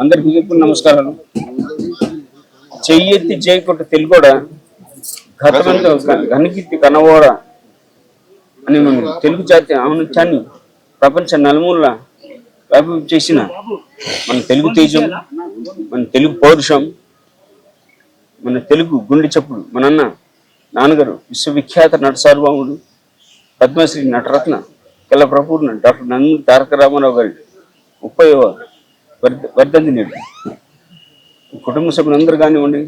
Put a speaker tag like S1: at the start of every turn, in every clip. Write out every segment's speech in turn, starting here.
S1: అందరికీ చెప్పిన నమస్కారాలు. చెయ్యెత్తి చేయకొట్ట తెలుగోడ గతమంతో ఘనకీర్తి కనవోడ అని మనం తెలుగు జాతి ఔన్నత్యాన్ని ప్రపంచ నలుమూల వ్యాపింప చేసిన మన తెలుగు తేజం, మన తెలుగు పౌరుషం, మన తెలుగు గుండె చప్పుడు మన నాన్నగారు విశ్వవిఖ్యాత నట సార్వభౌముడు పద్మశ్రీ నటరత్న కెల్ల ప్రపూర్ణ డాక్టర్ నందమూరి తారక రామారావు గారి 30వ వర్ధంతి నేడు. కుటుంబ సభ్యులందరూ కానివ్వండి,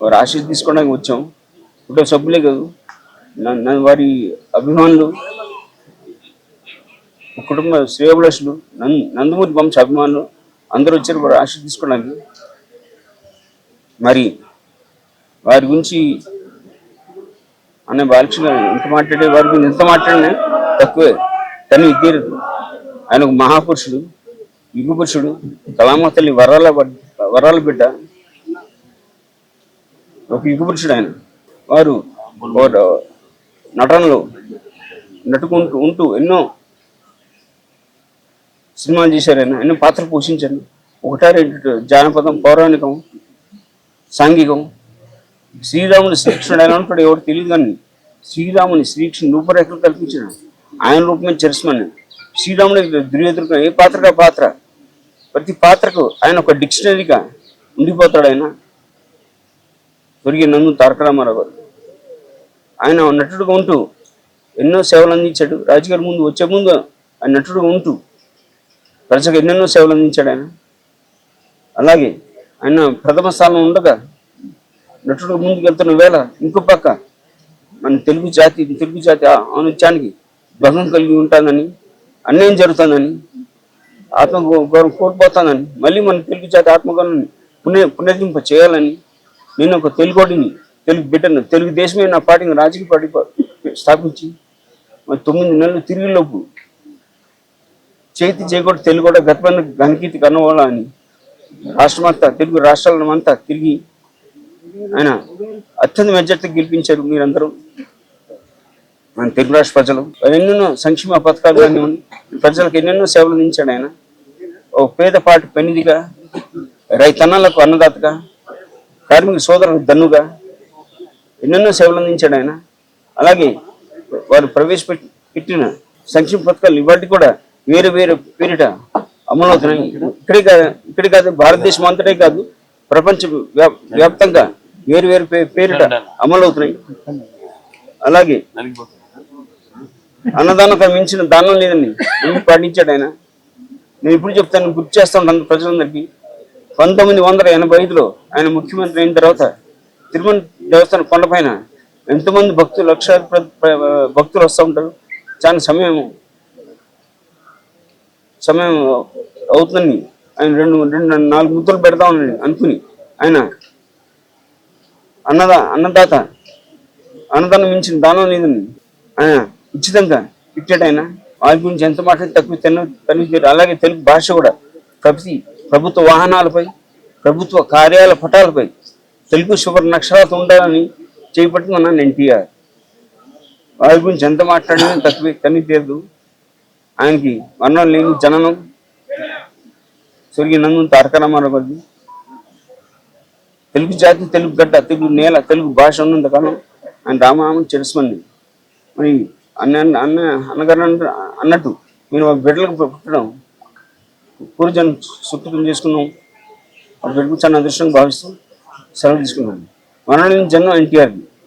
S1: వారి ఆశీస్సు తీసుకోవడానికి వచ్చాం. కుటుంబ సభ్యులే కాదు, వారి అభిమానులు, కుటుంబ శ్రేయోభిలాషులు, నందమూరి వంశ అభిమానులు అందరూ వచ్చారు వారి ఆశీస్సు తీసుకోవడానికి. మరి వారి గురించి అనే బాలకృష్ణ ఎంత మాట్లాడే వారి గురించి ఎంత మాట్లాడినా తక్కువే, కానీ తీరదు. ఆయన ఒక మహాపురుషుడు, యుగ పురుషుడు, కళామ తల్లి వరాల బిడ్డ, ఒక యుగ పురుషుడు ఆయన. వారు నటనలో ఉంటూ ఎన్నో సినిమాలు చేశారు. ఆయన ఎన్నో పాత్రలు పోషించారు. ఒకటారి జానపదం, పౌరాణికం, సాంఘికం. శ్రీరాముని శ్రీకృష్ణుడు ఆయన ఉంటాడు ఎవరు తెలియదు, కానీ శ్రీరాముని శ్రీకృష్ణుడు రూపురేఖలు కల్పించాడు. ఆయన రూపమే చరిస్మని. శ్రీరాముడి దుర్యోధన ఏ పాత్రగా పాత్ర, ప్రతి పాత్రకు ఆయన ఒక డిక్షనరీగా ఉండిపోతాడు. ఆయన దొరికి నందమూరి తారక రామారావు గారు. ఆయన నటుడుగా ఉంటూ ఎన్నో సేవలు అందించాడు. రాజుగారి ముందు వచ్చే ముందు ఆయన నటుడుగా ఉంటూ ప్రజలకు ఎన్నెన్నో సేవలు అందించాడు ఆయన. అలాగే ఆయన ప్రథమ స్థానంలో ఉండగా నటుడుగా ముందుకు వెళ్తున్న వేళ ఇంకో పక్క మన తెలుగు జాతి ఔన్నత్యానికి భంగం కలిగి ఉంటుందని, అన్యాయం జరుగుతుందని, ఆత్మగౌరవం కోల్పోతుందని, మళ్ళీ మన తెలుగు జాతి ఆత్మగౌరవాన్ని పునర్జింప చేయాలని నేను ఒక తెలుగోడిని, తెలుగు బిడ్డను, తెలుగు దేశమే నా పార్టీని రాజకీయ పార్టీ స్థాపించి 9 నెలలు తిరిగిలోపు చేతి చేయకూడదు తెలుగు గతమైన ఘనకీర్తి కన్నవాళ్ళ అని రాష్ట్రమంతా, తెలుగు రాష్ట్రాలమంతా తిరిగి ఆయన అత్యంత మెజార్టీతో గెలిపించారు మీరందరూ, మన తెలుగు రాష్ట్ర ప్రజలు. ఎన్నెన్నో సంక్షేమ పథకాలు కానివ్వండి, ప్రజలకు ఎన్నెన్నో సేవలు అందించాడు ఆయన. ఓ పేదపాటి పెన్నిదిగా, రైతన్నలకు అన్నదాతగా, కార్మిక సోదరులకు దన్నుగా ఎన్నెన్నో సేవలు అందించాడు ఆయన. అలాగే వారు ప్రవేశపెట్టిన సంక్షేమ పథకాలు ఇవాటి కూడా వేరే పేరిట అమలవుతున్నాయి. ఇక్కడే కాదు, భారతదేశం అంతటే కాదు, ప్రపంచ వ్యాప్తంగా వేరు పేరిట అమలవుతున్నాయి. అలాగే అన్నదానం మించిన దానం లేదని పాటించాడు ఆయన. నేను ఇప్పుడు చెప్తాను, గుర్తు చేస్తా ఉంటాను ప్రజలందరికీ. 1985లో ఆయన ముఖ్యమంత్రి అయిన తర్వాత తిరుమల దేవస్థానం కొండపైన ఎంతమంది భక్తులు, లక్షలాది భక్తులు వస్తూ ఉంటారు. చాలా సమయం అవుతుందని ఆయన 4 ముద్దలు పెడతామని అనుకుని ఆయన అన్నదానం మించిన దానం లేదని ఆయన ఉచితంగా ఇచ్చాడు. ఆయన వారి గురించి ఎంత మాట్లాడి తక్కువ తెలుగు. అలాగే తెలుగు భాష కూడా ప్రభుత్వ వాహనాలపై, ప్రభుత్వ కార్యాలయ పటాలపై తెలుగు సువర్ణ అక్షరాలతో ఉండాలని చేపట్టుకున్నాను ఎన్టీఆర్. వారి గురించి ఎంత మాట్లాడినా తక్కువే, కనీ తీరదు. ఆయనకి వర్ణం లేని జననం స్వర్గీయ నందమూరి తారక రామారావు గారిది. తెలుగు జాతి, తెలుగు గడ్డ, తెలుగు నేల, తెలుగు భాష ఉన్నంత కాలం ఆయన రామనామం చిరస్మరణి. మరి అన్నగారు అన్నట్టు మీరు బిడ్డలకు పుట్టడం పూర్వజన్మ సుకృతం చేసుకున్నాం. బిడ్డకు చాలా అదృష్టంగా భావిస్తూ సెలవు తీసుకున్నాను. మరణలేని జన్మ ఎన్టీఆర్ది.